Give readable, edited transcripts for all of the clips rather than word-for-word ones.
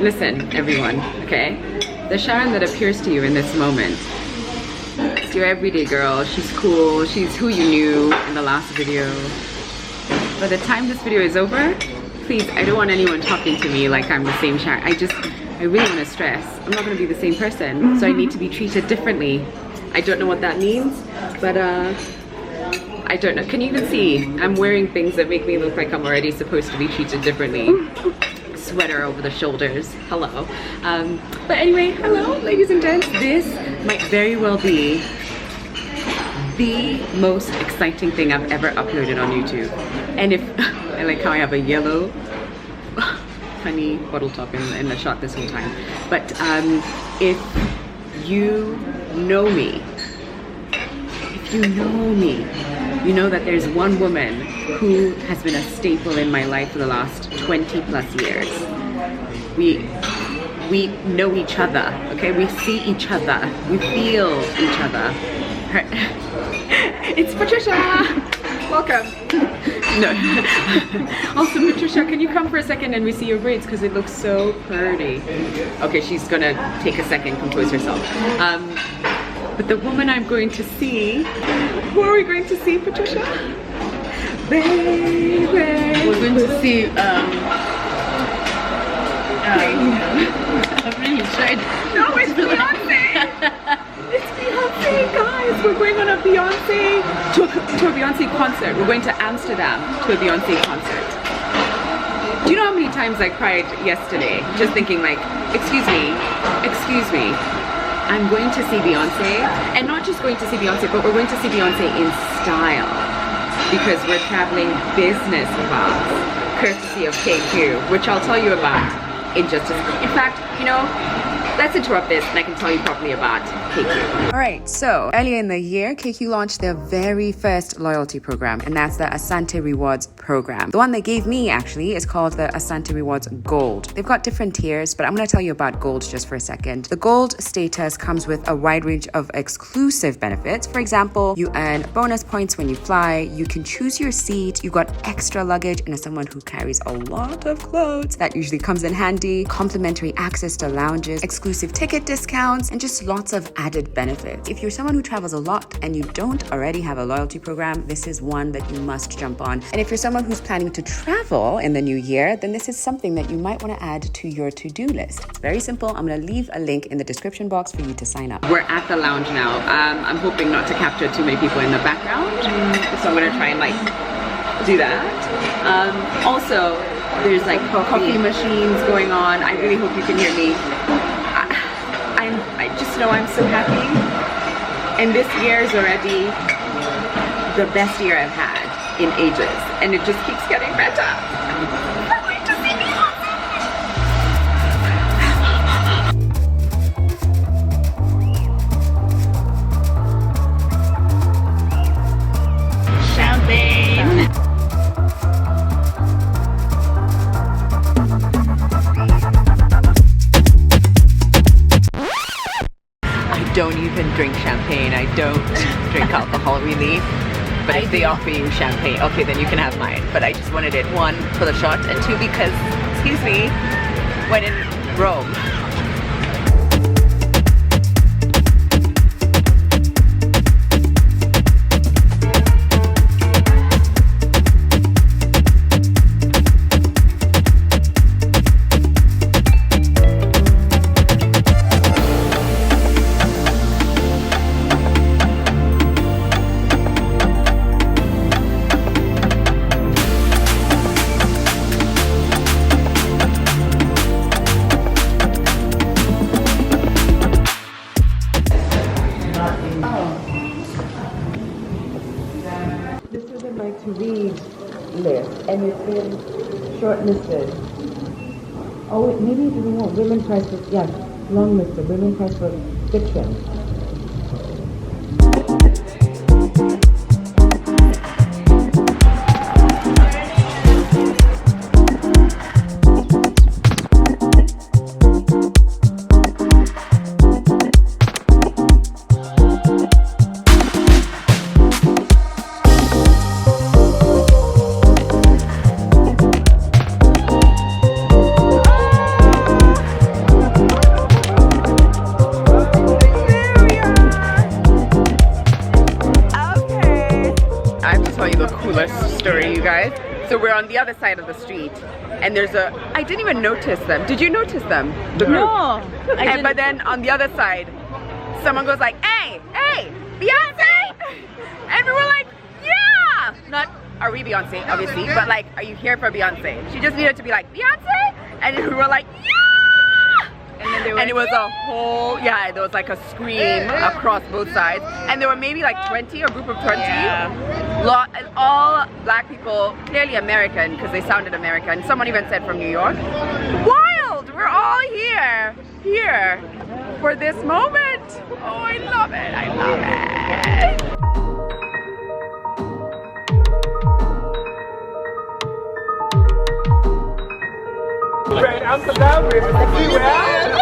Listen, everyone, okay? The Sharon that appears to you in this moment, it's your everyday girl. She's cool. She's who you knew in the last video. By the time this video is over, please, I don't want anyone talking to me like I'm the same Sharon. I really want to stress. I'm not going to be the same person, so I need to be treated differently. I don't know what that means, but I don't know. Can you even see? I'm wearing things that make me look like I'm already supposed to be treated differently. Sweater over the shoulders. Hello. But anyway, hello, ladies and gents. This might very well be the most exciting thing I've ever uploaded on YouTube. And if I like how I have a yellow funny bottle top in the shot this whole time. But if you know me, you know that there's one woman who has been a staple in my life for the last 20 plus years. We know each other, okay? We see each other, we feel each other. It's Patricia! Welcome. No. Also, Patricia, can you come for a second and we see your braids because it looks so pretty. Okay, she's gonna take a second, compose herself. But the woman I'm going to see, who are we going to see, Patricia? Baby. We're going to see I'm really excited. No, it's Beyonce! It's Beyonce, guys! We're going on a Beyonce to a Beyonce concert. We're going to Amsterdam to a Beyonce concert. Do you know how many times I cried yesterday just thinking like, excuse me, I'm going to see Beyonce, and not just going to see Beyonce, but we're going to see Beyonce in style because we're traveling business class, courtesy of KQ, which I'll tell you about in just a second. In fact, you know, let's interrupt this and I can tell you properly about KQ. All right, so earlier in the year, KQ launched their very first loyalty program, and that's the Asante Rewards program. The one they gave me actually is called the Asante Rewards Gold. They've got different tiers, but I'm going to tell you about Gold just for a second. The Gold status comes with a wide range of exclusive benefits. For example, you earn bonus points when you fly, you can choose your seat, you got extra luggage, and as someone who carries a lot of clothes, that usually comes in handy, complimentary access to lounges, exclusive ticket discounts, and just lots of added benefits. If you're someone who travels a lot and you don't already have a loyalty program, this is one that you must jump on. And if you're someone who's planning to travel in the new year, then this is something that you might want to add to your to-do list. It's very simple. I'm going to leave a link in the description box for you to sign up. We're at the lounge now. I'm hoping not to capture too many people in the background, so I'm going to try and like do that. Also, there's like coffee machines going on. I really hope you can hear me. I just know I'm so happy, and this year is already the best year I've had in ages, and it just keeps getting better. We're going to see Beyonce. Champagne. Don't even drink champagne. I don't drink alcohol really. But if they offer you champagne, okay, then you can have mine. But I just wanted it, one, for the shot, and two, because, excuse me, when in Rome. To read list, and it's been shortlisted. Oh, maybe it's women prize for, yes, long listed, women prize for fiction. So we're on the other side of the street, and there's a, I didn't even notice them. Did you notice them? The group? No. But then on the other side, someone goes like, hey, hey, Beyonce! And we were like, yeah! Not, are we Beyonce, obviously, but like, are you here for Beyonce? She just needed to be like, Beyonce? And we were like, yeah! And it was a whole, yeah, there was like a scream across both sides. And there were maybe like 20, a group of 20. Yeah. All black people, clearly American, because they sounded American. Someone even said from New York. Wild! We're all here for this moment. Oh, I love it, I love it. We're in Amsterdam, we're everywhere.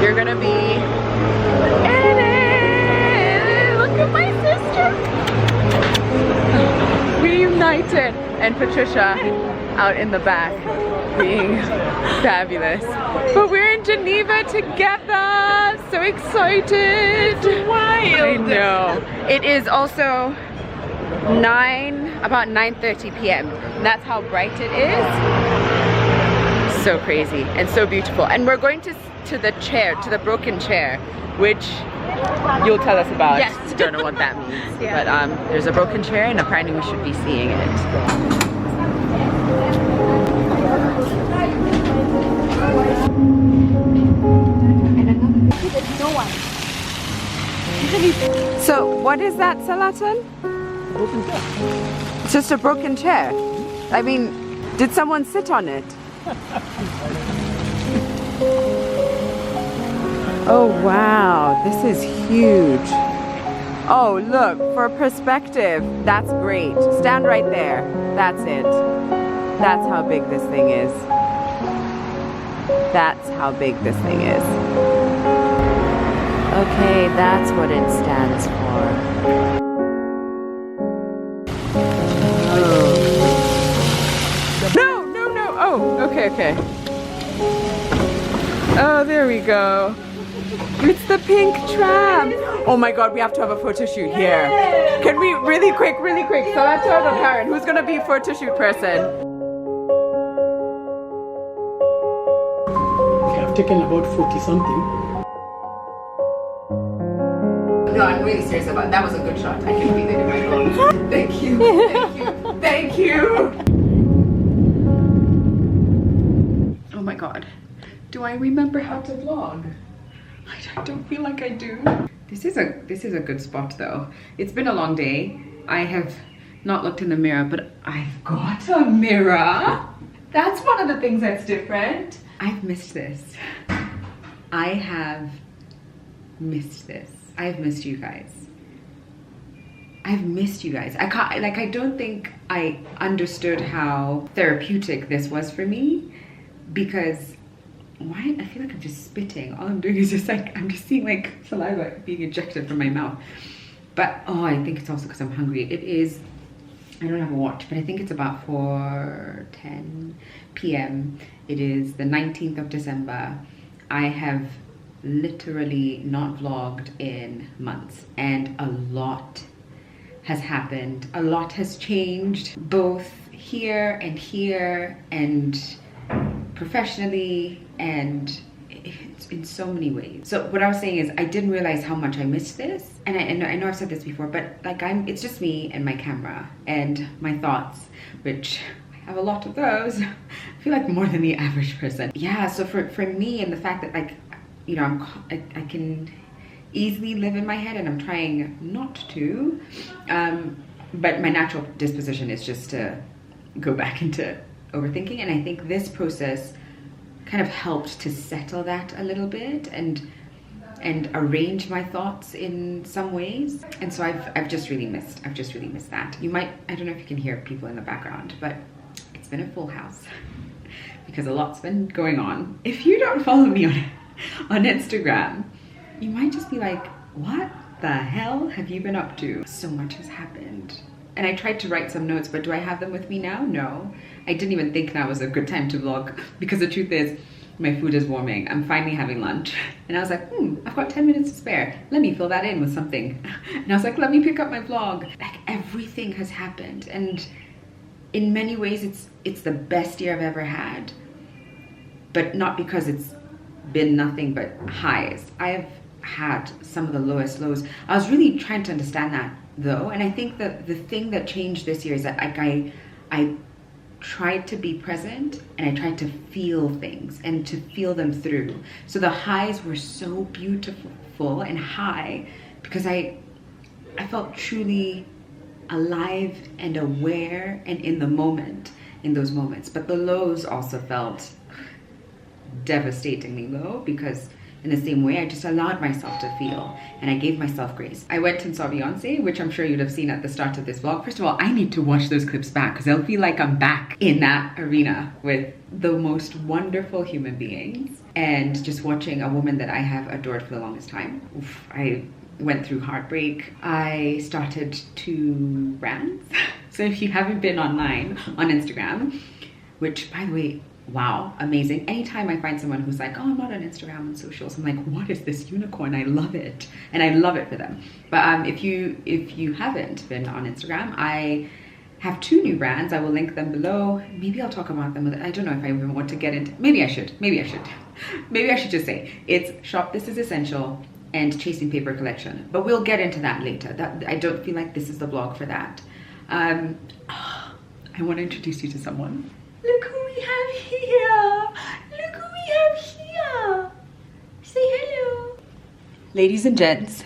You're gonna be in it. Look at my sister. Reunited. And Patricia out in the back being fabulous. But we're in Geneva together. So excited. It's wild. I know. It is also about 9:30 p.m. That's how bright it is. So crazy and so beautiful. And we're going to the broken chair, which you'll tell us about. Yes. Don't know what that means. Yeah. But there's a broken chair and apparently we should be seeing it. So what is that, Salatan? Broken chair. It's just a broken chair. I mean, did someone sit on it? Oh wow, this is huge. Oh look, for perspective, that's great. Stand right there. That's it. That's how big this thing is. That's how big this thing is. Okay, that's what it stands for. No, no, no. Oh, okay, okay. Oh, there we go. It's the pink tram. Oh my God, we have to have a photo shoot here. Can we, really quick, Salata or Karen, who's gonna be photo shoot person? We have taken about 40 something. No, I'm really serious about that. Was a good shot. I can be there in my phone. Thank you, thank you, thank you. Oh my God. Do I remember how to vlog? I don't feel like I do. This is a good spot though. It's been a long day. I have not looked in the mirror, but I've got a mirror. That's one of the things that's different. I've missed this. I have missed this. I've missed you guys. I've missed you guys. I don't think I understood how therapeutic this was for me, because why? I feel like I'm just spitting. All I'm doing is just like, I'm just seeing like saliva being ejected from my mouth. But oh, I think it's also because I'm hungry. It is, I don't have a watch, but I think it's about 4:10 p.m. It is the 19th of December. I have literally not vlogged in months, and a lot has happened. A lot has changed, both here and professionally, and it's in so many ways. So what I was saying is, I didn't realize how much I missed this, and I know I've said this before, but like it's just me and my camera and my thoughts, which I have a lot of those. I feel like more than the average person. Yeah, so for me, and the fact that like, you know, I can easily live in my head, and I'm trying not to, but my natural disposition is just to go back into overthinking, and I think this process kind of helped to settle that a little bit and arrange my thoughts in some ways. And so I've just really missed that. You might, I don't know if you can hear people in the background, but it's been a full house because a lot's been going on. If you don't follow me on Instagram, you might just be like, what the hell have you been up to? So much has happened. And I tried to write some notes, but do I have them with me now? No. I didn't even think that was a good time to vlog, because the truth is, my food is warming. I'm finally having lunch. And I was like, I've got 10 minutes to spare. Let me fill that in with something. And I was like, let me pick up my vlog. Like, everything has happened. And in many ways, it's the best year I've ever had. But not because it's been nothing but highs. I've had some of the lowest lows. I was really trying to understand that though, and I think that the thing that changed this year is that I tried to be present, and I tried to feel things and to feel them through. So the highs were so beautiful and high because I felt truly alive and aware and in the moment in those moments. But the lows also felt devastatingly low, because in the same way, I just allowed myself to feel, and I gave myself grace. I went and saw Beyonce, which I'm sure you'd have seen at the start of this vlog. First of all, I need to watch those clips back, because I'll feel like I'm back in that arena with the most wonderful human beings, and just watching a woman that I have adored for the longest time. Oof, I went through heartbreak. I started 2 brands. So if you haven't been online on Instagram, which by the way, wow, amazing. Anytime I find someone who's like, oh, I'm not on Instagram and socials, I'm like, what is this unicorn? I love it. And I love it for them. But if you haven't been on Instagram, I have 2 new brands. I will link them below. Maybe I'll talk about them. I don't know if I even want to get into, maybe I should just say it's Shop This Is Essential and Chasing Paper Collection. But we'll get into that later. I don't feel like this is the vlog for that. I want to introduce you to someone. Look who we have here. Look who we have here. Say hello. Ladies and gents,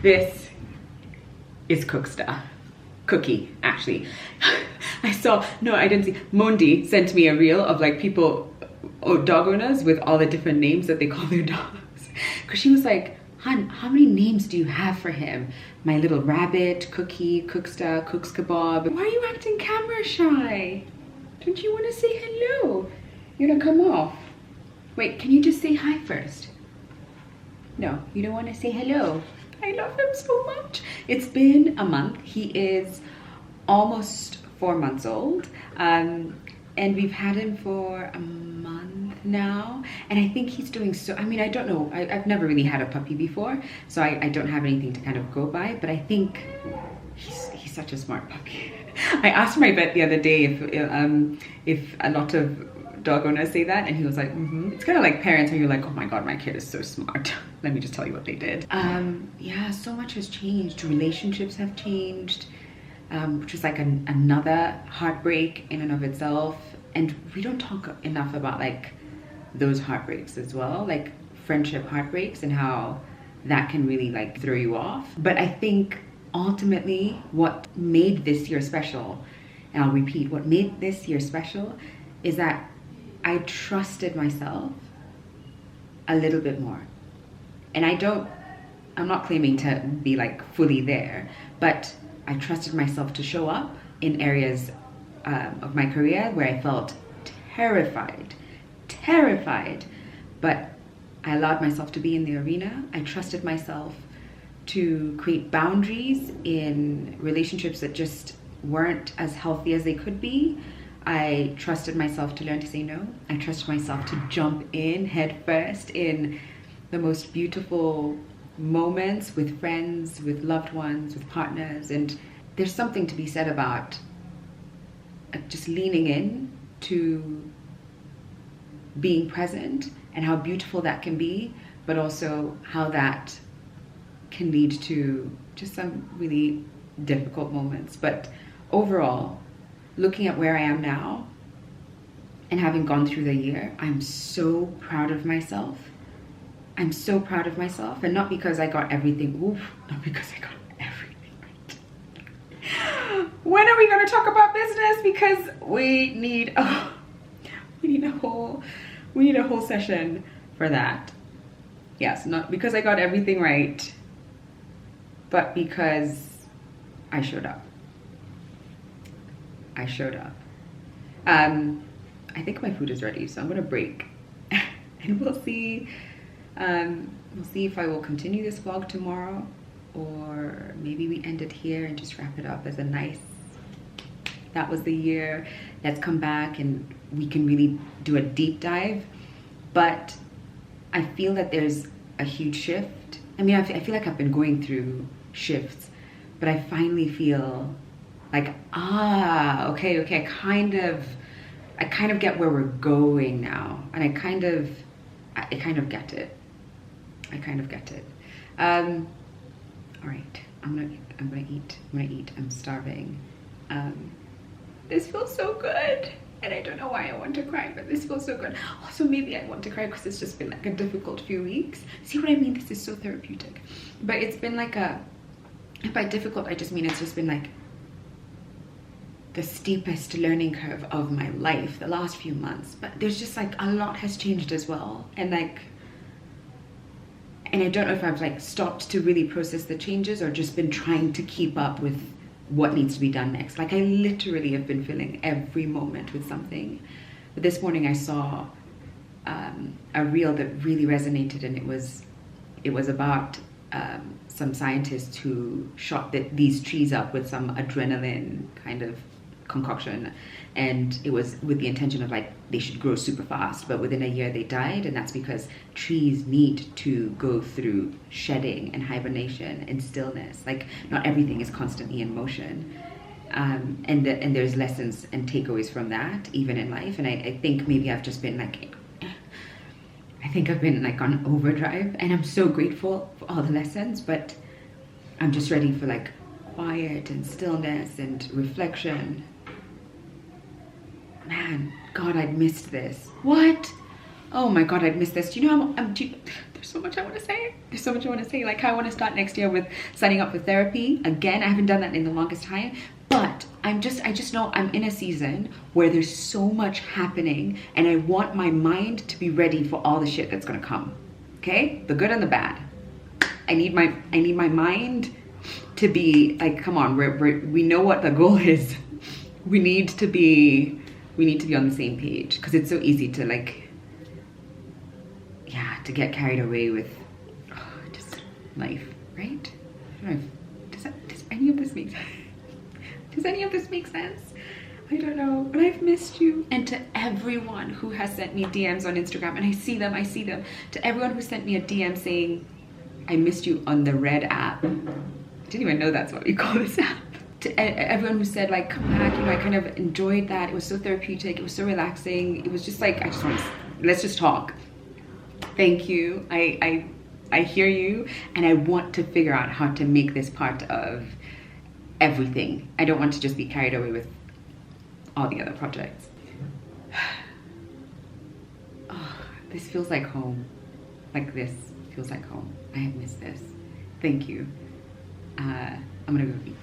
this is Cooksta. Cookie, actually. I didn't see. Mundi sent me a reel of like people, dog owners with all the different names that they call their dogs. Because she was like, Hun, how many names do you have for him? My little rabbit, Cookie, Cooksta, Cooks Kebab. Why are you acting camera shy? Don't you want to say hello? You're gonna come off. Wait, can you just say hi first? No, you don't want to say hello. I love him so much. It's been a month. He is almost 4 months old. And we've had him for a month now. And I think he's doing so, I mean, I don't know. I've never really had a puppy before, so I don't have anything to kind of go by, but I think he's such a smart puppy. I asked my vet the other day if a lot of dog owners say that, and he was like, It's kind of like parents when you're like, oh my god, my kid is so smart. Let me just tell you what they did. Yeah, so much has changed. Relationships have changed, which is like another heartbreak in and of itself. And we don't talk enough about like those heartbreaks as well, like friendship heartbreaks, and how that can really like throw you off. But I think ultimately what made this year special, and I'll repeat, what made this year special is that I trusted myself a little bit more. And I'm not claiming to be like fully there, but I trusted myself to show up in areas of my career where I felt terrified, but I allowed myself to be in the arena. I trusted myself to create boundaries in relationships that just weren't as healthy as they could be. I trusted myself to learn to say no. I trusted myself to jump in head first in the most beautiful moments with friends, with loved ones, with partners. And there's something to be said about just leaning in to being present and how beautiful that can be, but also how that can lead to just some really difficult moments. But overall, looking at where I am now and having gone through the year, I'm so proud of myself. I'm so proud of myself, and not because I got everything, not because I got everything right. When are we going to talk about business? Because we need a whole session for that. Yes, not because I got everything right, but because I showed up. I showed up. I think my food is ready, so I'm gonna break and we'll see if I will continue this vlog tomorrow, or maybe we end it here and just wrap it up as a nice, that was the year, let's come back and we can really do a deep dive. But I feel that there's a huge shift. I mean, I feel like I've been going through shifts, but I finally feel like, okay, I kind of get where we're going now, and I kind of get it. All right, I'm gonna eat. I'm starving. This feels so good, and I don't know why I want to cry, but this feels so good. Also, maybe I want to cry because it's just been like a difficult few weeks. See what I mean? This is so therapeutic, but it's been like by difficult, I just mean it's just been like the steepest learning curve of my life the last few months. But there's just like a lot has changed as well, and I don't know if I've like stopped to really process the changes or just been trying to keep up with what needs to be done next. Like, I literally have been filling every moment with something. But this morning I saw a reel that really resonated, and it was about some scientists who shot these trees up with some adrenaline kind of concoction, and it was with the intention of like they should grow super fast, but within a year they died. And that's because trees need to go through shedding and hibernation and stillness. Like, not everything is constantly in motion, and there's lessons and takeaways from that even in life. And I think maybe I've just been like, on overdrive, and I'm so grateful for all the lessons, but I'm just ready for like quiet and stillness and reflection. Man, God, I'd missed this. What? Oh my God, I'd missed this. Do you know, there's so much I want to say. Like, I want to start next year with signing up for therapy. Again, I haven't done that in the longest time, but I just know I'm in a season where there's so much happening, and I want my mind to be ready for all the shit that's gonna come. Okay? The good and the bad. I need my mind to be like, come on, we know what the goal is. We need to be on the same page, because it's so easy to like yeah, to get carried away with just life, right? I don't know does any of this make sense? Does any of this make sense? I don't know, but I've missed you. And to everyone who has sent me DMs on Instagram, and I see them, to everyone who sent me a DM saying, I missed you on the Red app. I didn't even know that's what we call this app. To everyone who said like, come back, you know, I kind of enjoyed that. It was so therapeutic, it was so relaxing. It was just like, I just want to, let's just talk. Thank you, I hear you, and I want to figure out how to make this part of everything. I don't want to just be carried away with all the other projects. Oh, this feels like home. Like this feels like home. I have missed this. Thank you. I'm gonna go eat.